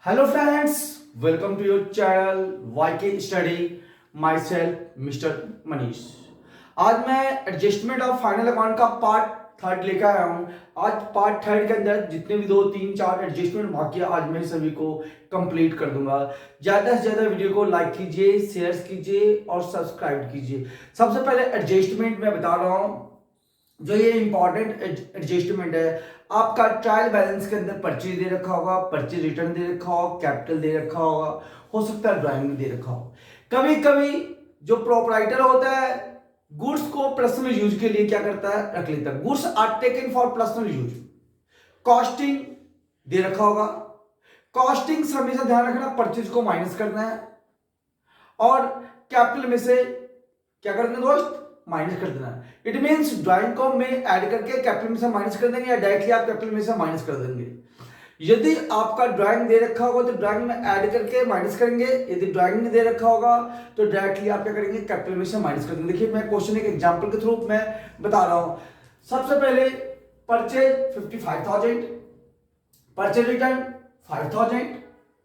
Hello friends, welcome to your channel YK Study. Myself Mr. Manish. आज मैं adjustment of final account का part third लेकर आया हूँ। आज पार्ट थर्ड के अंदर जितने भी 2 3 4 एडजस्टमेंट बाकी है आज मैं सभी को कंप्लीट कर दूंगा। ज़्यादा से ज़्यादा वीडियो को लाइक कीजिए, शेयर कीजिए और सब्सक्राइब कीजिए। सबसे पहले एडजस्टमेंट मैं बता रहा हूँ, जो ये इंपॉर्टेंट एडजस्टमेंट है। आपका ट्रायल बैलेंस के अंदर परचेज दे रखा होगा, परचेज रिटर्न दे रखा होगा, कैपिटल दे रखा होगा, हो सकता है ड्राइंग में दे रखा हो। कभी कभी जो प्रोपराइटर होता है गुड्स को पर्सनल यूज के लिए क्या करता है, रख लेता है। Goods are taken for personal use. Costing दे रखा होगा। कॉस्टिंग से हमेशा ध्यान रखना परचेज को माइनस करना है और कैपिटल में से क्या करना है दोस्त, माइनस कर देना। इट मींस ड्राइंग को में ऐड करके कैपिटल में से माइनस कर देंगे या डायरेक्टली आप कैपिटल में से माइनस कर देंगे। यदि आपका ड्राइंग दे रखा होगा तो ड्राइंग में ऐड करके माइनस करेंगे, यदि ड्राइंग में दे रखा होगा तो डायरेक्टली आप क्या करेंगे, कैपिटल में से माइनस कर देंगे। देखिए मैं क्वेश्चन एक एग्जांपल के थ्रू मैं बता रहा हूं। सबसे पहले purchase 55,000, purchase return 5,000,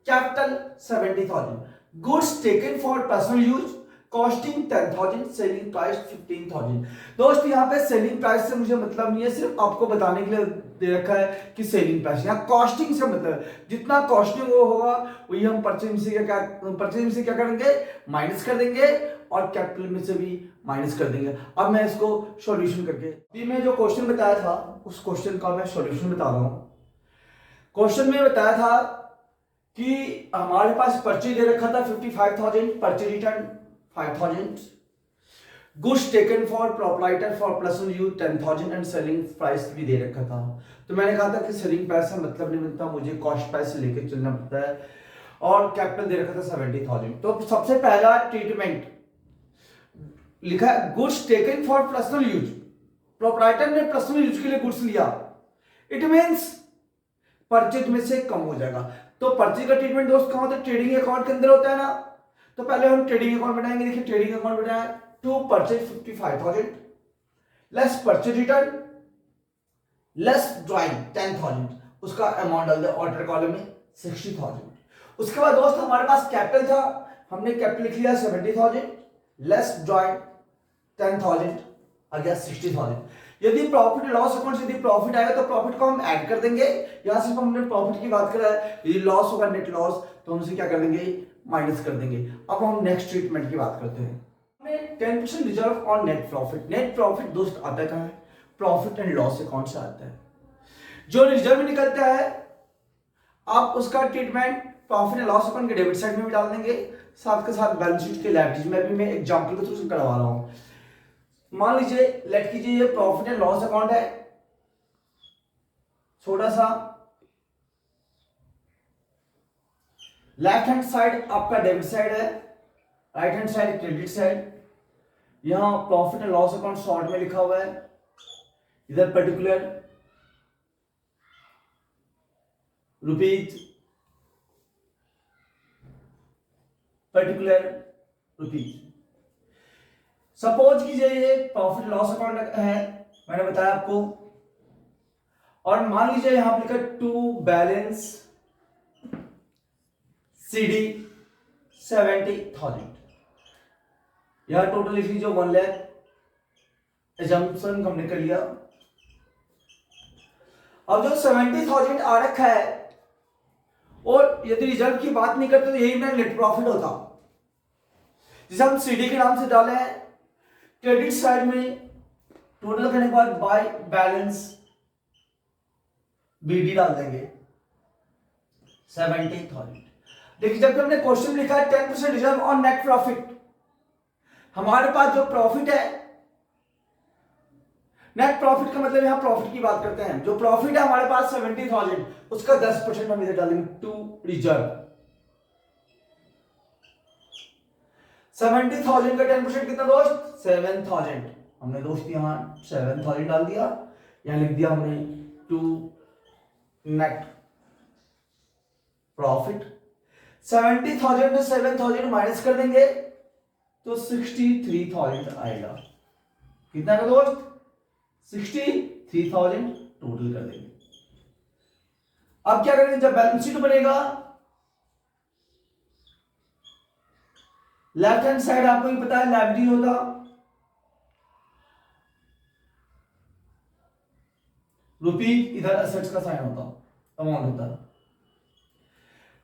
capital 70,000, goods taken for personal use, costing 10,000, selling price 15,000। दोस्त यहाँ पे सेलिंग प्राइस से मुझे मतलब नहीं है, सिर्फ आपको बताने के लिए दे रखा है कि सेलिंग प्राइस। यहाँ कॉस्टिंग से मतलब जितना कॉस्टिंग वो होगा वही हम परचेज में से क्या करेंगे, माइनस कर देंगे और कैपिटल में से भी माइनस कर देंगे। अब मैं इसको सॉल्यूशन करके अभी मैं जो क्वेश्चन बताया था उस क्वेश्चन का मैं सॉल्यूशन बता रहा हूँ। क्वेश्चन में बताया था कि हमारे पास परचेज दे रखा था 55,000, purchase return 5,000, goods taken for proprietor for personal use 10,000 and selling price भी दे रखा था। तो मैंने कहा था कि सेलिंग प्राइस से मतलब नहीं बनता, मुझे कॉस्ट प्राइस से लेकर चलना पड़ता है और कैपिटल दे रखा था 70,000। तो सबसे पहला ट्रीटमेंट लिखा है goods taken for personal use. Proprietor ने पर्सनल यूज के लिए गुड्स लिया, इट मींस परचेज में से कम हो जाएगा। तो परचेज का ट्रीटमेंट दोस्त कहां होता है, ट्रेडिंग अकाउंट के अंदर होता है ना। तो पहले हम ट्रेडिंग अकाउंट बनाएंगे। देखिए ट्रेडिंग अकाउंट बनाया to purchase 55,000 less purchase return less drawing 10,000, उसका अमाउंट डाल दिया ऑर्डर कॉलम में 60,000। उसके बाद दोस्त हमारे पास कैपिटल था, हमने कैपिटल लिख लिया 70,000 लेस ड्राइंग 10,000 आ गया 60,000। यदि प्रॉफिट लॉस अकाउंट से यदि प्रॉफिट आएगा तो प्रॉफिट को हम ऐड कर देंगे। यहां सिर्फ हमने प्रॉफिट की बात करा है, यदि लॉस होगा नेट लॉस तो हम उसे क्या कर देंगे, माइनस कर देंगे। अब हम नेक्स्ट ट्रीटमेंट की बात करते हैं। हमें 10% reserve on net profit. Net profit दोस्त आता कहां है, प्रॉफिट एंड लॉस अकाउंट से आता है। जो रिजर्व निकलता है आप उसका treatment profit and loss account के डेबिट साइड में भी डाल देंगे, साथ के साथ बैलेंस शीट के लायबिलिटीज में भी मैं एग्जांपल के थ्रू करवा रहा हूं। मान लीजिए लेट कीजिए ये प्रॉफिट एंड लॉस अकाउंट है, छोटा सा लेफ्ट हैंड साइड आपका डेबिट साइड है, right hand side credit side. यहां profit and loss account short में लिखा हुआ है, इधर particular rupees, particular rupees. Suppose कीजिए ये प्रॉफिट लॉस अकाउंट है, मैंने बताया आपको, और मान लीजिए यहां पर लिखा टू बैलेंस CD 70,000। यह टोटल लिख लीजिए 1 लाख, एजम्पशन हमने कर लिया। अब जो 70,000 आ रखा है और यदि रिजर्व की बात नहीं करते तो यही मेरा नेट प्रॉफिट होता, जिसे हम CD के नाम से डाले हैं। क्रेडिट साइड में टोटल करने के बाद बाय बैलेंस BD डाल देंगे 70,000। देखिए जब हमने क्वेश्चन लिखा है 10% रिजर्व ऑन नेट प्रॉफिट, हमारे पास जो प्रॉफिट है, नेट प्रॉफिट का मतलब यहां प्रॉफिट की बात करते हैं। जो प्रॉफिट है हमारे पास 70,000, उसका 10% हम इधर डालेंगे टू रिजर्व। 70,000 का 10% कितना दोस्त, 7,000। हमने दोस्त यहां 7,000 डाल दिया, यहां लिख दिया हमने टू नेट प्रॉफिट। 70,000 में 7,000 माइनस कर देंगे तो 63,000 आएगा। कितना का दोस्त, 63,000 टोटल कर देंगे। अब क्या करेंगे, जब बैलेंस शीट बनेगा लेफ्ट हैंड साइड आपको ही पता है लायबिलिटी होता, रुपीज इधर एसेट्स का साइन होता, अमाउंट होता।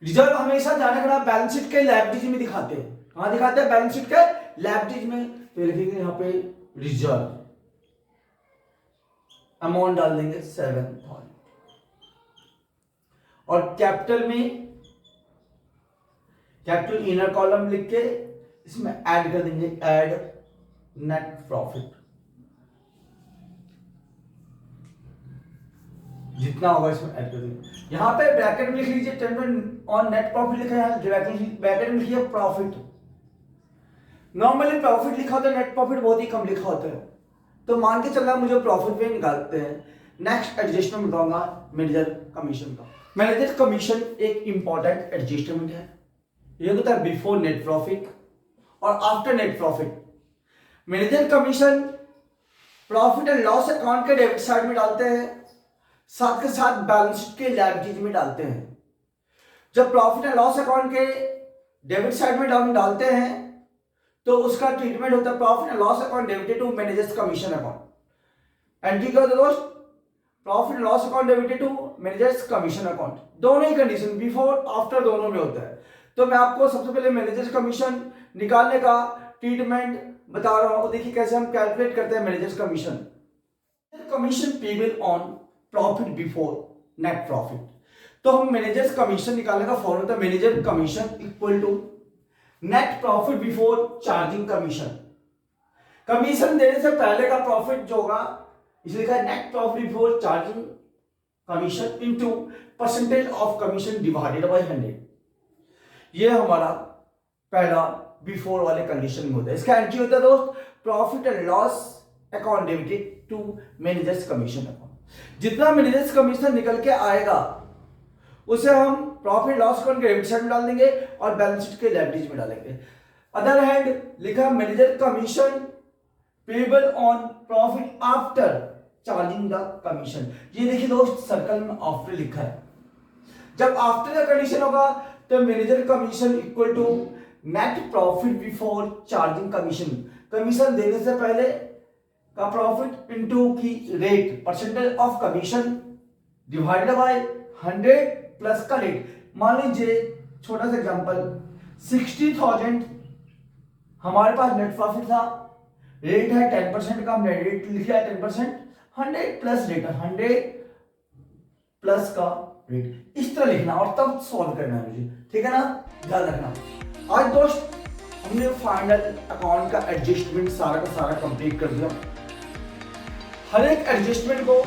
रिजर्व हमेशा ध्यान रखना बैलेंस शीट के लायबिलिटीज में दिखाते हैं। कहां दिखाते हैं? बैलेंस शीट के लायबिलिटीज में। तो लिखेंगे यहाँ पे रिजर्व, अमाउंट डाल देंगे 7,000। और कैपिटल में कैपिटल इनर कॉलम लिख के इसमें ऐड कर देंगे, ऐड नेट प्रॉफिट, जितना होगा इसमें ऐड कर देंगे। यहां पे ब्रैकेट में लिख लीजिए 10 ऑन नेट प्रॉफिट लिखा है, ब्रैकेट में लिखिए प्रॉफिट। नॉर्मली प्रॉफिट लिखा होता है, नेट प्रॉफिट बहुत ही कम लिखा होता है, तो मान के चलना मुझे प्रॉफिट पे निकालते हैं। नेक्स्ट एडजस्टमेंट बताऊंगा मैनेजर कमीशन का। मैनेजर कमीशन एक इंपॉर्टेंट एडजस्टमेंट है। ये होता है बिफोर नेट प्रॉफिट और after net profit. Manager commission profit and loss account के डेबिट साइड में डालते हैं, साथ के साथ बैलेंस शीट के लायबिलिटीज में डालते हैं। जब प्रॉफिट एंड लॉस अकाउंट के डेबिट साइड में डालते हैं तो उसका ट्रीटमेंट होता है profit and loss account debited to managers commission account. Entry कर दो दोस्त, profit and loss account debited to managers commission account. दोनों ही कंडीशन बिफोर आफ्टर दोनों में होता है। तो मैं आपको सबसे पहले मैनेजर्स कमीशन निकालने का ट्रीटमेंट बता रहा हूं। देखिए कैसे हम कैलकुलेट करते हैं managers commission. Commission payable on profit before net profit. तो हम मैनेजर्स कमीशन निकालने का फॉर्मूला होता है manager commission equal to net profit before charging commission. Commission देने से पहले का प्रॉफिट जो होगा इसलिए लिखा है net profit before charging commission into percentage of commission divided by 100। ये हमारा पहला बिफोर वाले कंडीशन में होता है। इसका एंट्री होता है दोस्त profit and loss account debited to managers commission account. जितना मैनेजर्स कमीशन निकल के आएगा उसे हम प्रॉफिट लॉस अकाउंट के डेबिट साइड में डाल देंगे और बैलेंस शीट के लायबिलिटीज में डालेंगे। अदर हैंड लिखा manager commission payable on profit after charging the commission. ये देखिए दोस्त सर्कल में आफ्टर लिखा है। जब आफ्टर का कंडीशन होगा तो manager commission equal to net profit before charging commission. Commission देने से पहले का प्रॉफिट इनटू की rate percentage of commission divided by 100 plus का रेट। मान लीजिए छोटा सा एग्जांपल 60,000 हमारे पास नेट प्रॉफिट था, रेट है 10% का, हमने रेट लिखा है 10%, 100 प्लस रेट 100 प्लस का रेट। इस तरह लिखना और तब सॉल्व करना है मुझे, ठीक है ना, ध्यान रखना। आज दोस्त हमने फाइनल अकाउंट का एडजस्टमेंट सारा का सारा कंप्लीट कर दिया। हर एक एडजस्टमेंट को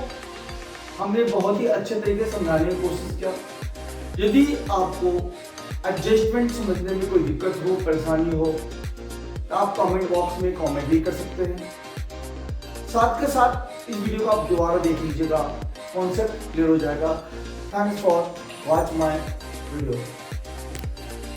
हमने बहुत ही अच्छे तरीके से समझाने की कोशिश किया। यदि आपको एडजस्टमेंट समझने में कोई दिक्कत हो, परेशानी हो तो आप कमेंट बॉक्स में कमेंट भी कर सकते हैं। साथ के साथ इस वीडियो को आप दोबारा देख लीजिएगा, कॉन्सेप्ट क्लियर हो जाएगा। Thanks for watch my video.